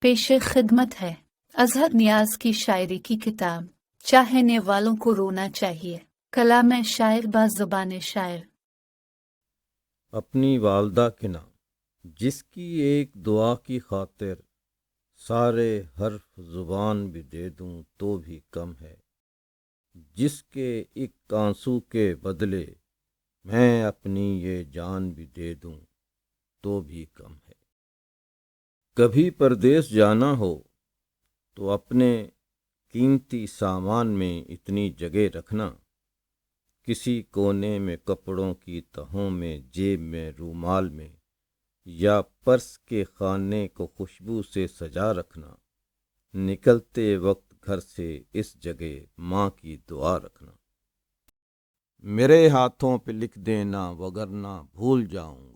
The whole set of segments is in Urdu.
پیش خدمت ہے اظہر نیاز کی شاعری کی کتاب چاہنے والوں کو رونا چاہیے، کلام شاعر با زبان شاعر۔ اپنی والدہ کے نام، جس کی ایک دعا کی خاطر سارے حرف زبان بھی دے دوں تو بھی کم ہے، جس کے ایک آنسو کے بدلے میں اپنی یہ جان بھی دے دوں تو بھی کم ہے۔ کبھی پردیس جانا ہو تو اپنے قیمتی سامان میں اتنی جگہ رکھنا، کسی کونے میں کپڑوں کی تہوں میں، جیب میں، رومال میں، یا پرس کے خانے کو خوشبو سے سجا رکھنا۔ نکلتے وقت گھر سے اس جگہ ماں کی دعا رکھنا۔ میرے ہاتھوں پہ لکھ دینا وگرنہ بھول جاؤں گا،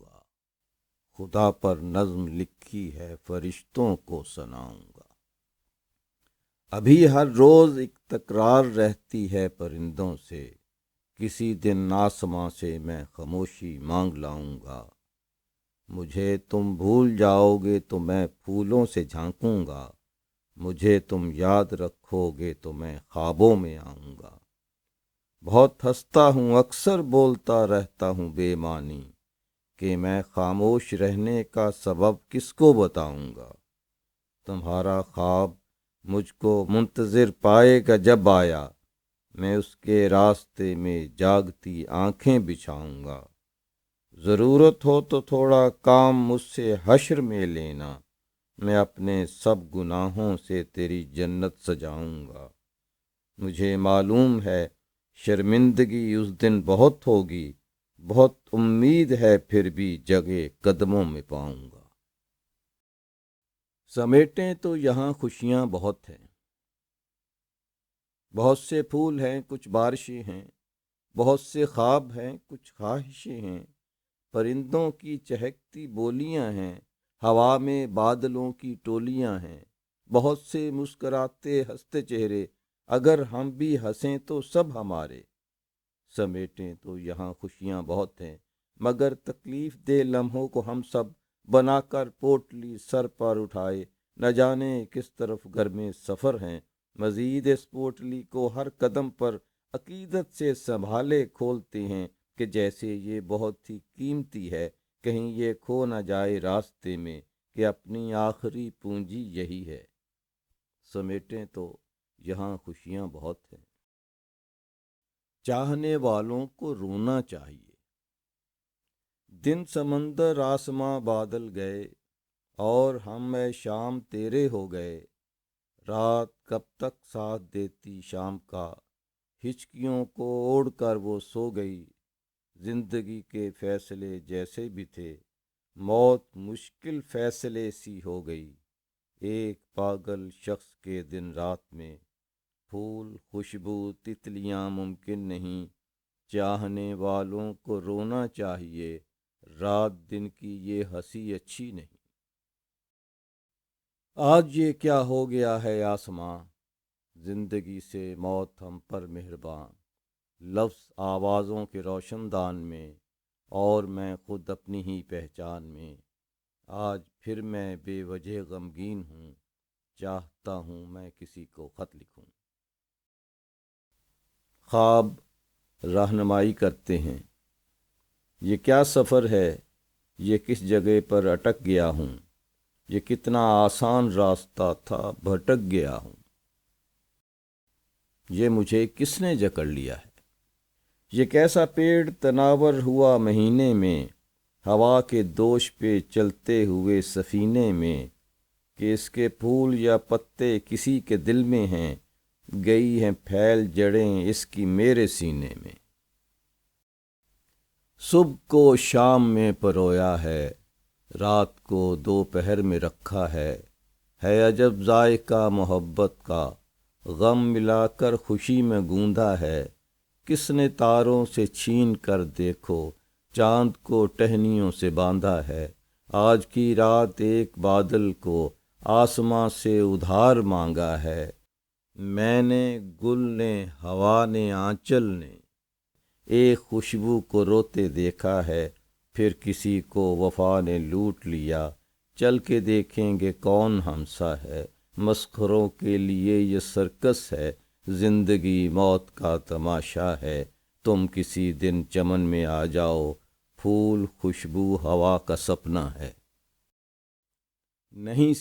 خدا پر نظم لکھی ہے فرشتوں کو سناؤں گا۔ ابھی ہر روز ایک تکرار رہتی ہے پرندوں سے، کسی دن آسماں سے میں خاموشی مانگ لاؤں گا۔ مجھے تم بھول جاؤ گے تو میں پھولوں سے جھانکوں گا، مجھے تم یاد رکھو گے تو میں خوابوں میں آؤں گا۔ بہت ہنستا ہوں، اکثر بولتا رہتا ہوں بے معنی، کہ میں خاموش رہنے کا سبب کس کو بتاؤں گا۔ تمہارا خواب مجھ کو منتظر پائے گا جب آیا، میں اس کے راستے میں جاگتی آنکھیں بچھاؤں گا۔ ضرورت ہو تو تھوڑا کام مجھ سے حشر میں لینا، میں اپنے سب گناہوں سے تیری جنت سجاؤں گا۔ مجھے معلوم ہے شرمندگی اس دن بہت ہوگی، بہت امید ہے پھر بھی جگہ قدموں میں پاؤں گا۔ سمیٹیں تو یہاں خوشیاں بہت ہیں، بہت سے پھول ہیں، کچھ بارشیں ہیں، بہت سے خواب ہیں، کچھ خواہشیں ہیں، پرندوں کی چہکتی بولیاں ہیں، ہوا میں بادلوں کی ٹولیاں ہیں، بہت سے مسکراتے ہنستے چہرے، اگر ہم بھی ہنسیں تو سب ہمارے۔ سمیٹیں تو یہاں خوشیاں بہت ہیں، مگر تکلیف دہ لمحوں کو ہم سب بنا کر پوٹلی سر پر اٹھائے، نہ جانے کس طرف گھر میں سفر ہیں۔ مزید اس پوٹلی کو ہر قدم پر عقیدت سے سنبھالے کھولتے ہیں کہ جیسے یہ بہت ہی قیمتی ہے، کہیں یہ کھو نہ جائے راستے میں، کہ اپنی آخری پونجی یہی ہے۔ سمیٹیں تو یہاں خوشیاں بہت ہیں۔ چاہنے والوں کو رونا چاہیے۔ دن سمندر آسماں بادل گئے، اور ہم اے شام تیرے ہو گئے۔ رات کب تک ساتھ دیتی شام کا، ہچکیوں کو اوڑھ کر وہ سو گئی۔ زندگی کے فیصلے جیسے بھی تھے، موت مشکل فیصلے سی ہو گئی۔ ایک پاگل شخص کے دن رات میں، پھول، خوشبو، تتلیاں ممکن نہیں۔ چاہنے والوں کو رونا چاہیے، رات دن کی یہ ہنسی اچھی نہیں۔ آج یہ کیا ہو گیا ہے آسماں، زندگی سے موت ہم پر مہربان۔ لفظ آوازوں کے روشن دان میں، اور میں خود اپنی ہی پہچان میں۔ آج پھر میں بے وجہ غمگین ہوں، چاہتا ہوں میں کسی کو خط لکھوں۔ خواب رہنمائی کرتے ہیں۔ یہ کیا سفر ہے، یہ کس جگہ پر اٹک گیا ہوں، یہ کتنا آسان راستہ تھا، بھٹک گیا ہوں۔ یہ مجھے کس نے جکڑ لیا ہے، یہ کیسا پیڑ تناور ہوا مہینے میں، ہوا کے دوش پہ چلتے ہوئے سفینے میں، کہ اس کے پھول یا پتے کسی کے دل میں ہیں، گئی ہیں پھیل جڑیں اس کی میرے سینے میں۔ صبح کو شام میں پرویا ہے، رات کو دوپہر میں رکھا ہے عجب ذائقہ محبت کا، غم ملا کر خوشی میں گوندا ہے۔ کس نے تاروں سے چھین کر دیکھو، چاند کو ٹہنیوں سے باندھا ہے۔ آج کی رات ایک بادل کو آسماں سے ادھار مانگا ہے۔ میں نے، گل نے، ہوا نے، آنچل نے، ایک خوشبو کو روتے دیکھا ہے۔ پھر کسی کو وفا نے لوٹ لیا، چل کے دیکھیں گے کون ہمسا ہے، مسخروں کے لیے یہ سرکس ہے، زندگی موت کا تماشا ہے، تم کسی دن چمن میں آ جاؤ، پھول خوشبو ہوا کا سپنا ہے۔ نہیں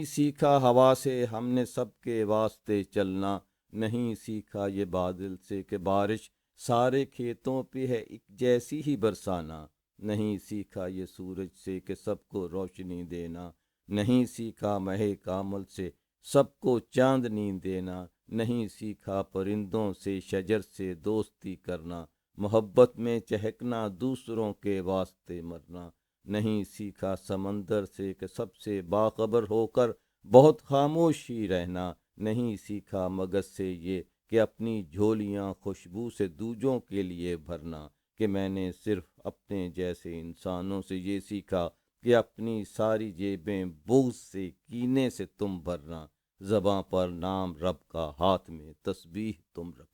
سیکھا ہوا سے ہم نے سب کے واسطے چلنا، نہیں سیکھا یہ بادل سے کہ بارش سارے کھیتوں پہ ہے ایک جیسی ہی برسانا، نہیں سیکھا یہ سورج سے کہ سب کو روشنی دینا، نہیں سیکھا ماہ کامل سے سب کو چاندنی دینا، نہیں سیکھا پرندوں سے شجر سے دوستی کرنا، محبت میں چہکنا دوسروں کے واسطے مرنا، نہیں سیکھا سمندر سے کہ سب سے باخبر ہو کر بہت خاموش ہی رہنا، نہیں سیکھا مگس سے یہ کہ اپنی جھولیاں خوشبو سے دوجوں کے لیے بھرنا، کہ میں نے صرف اپنے جیسے انسانوں سے یہ سیکھا کہ اپنی ساری جیبیں بغض سے کینے سے تم بھرنا، زباں پر نام رب کا ہاتھ میں تسبیح تم رکھنا۔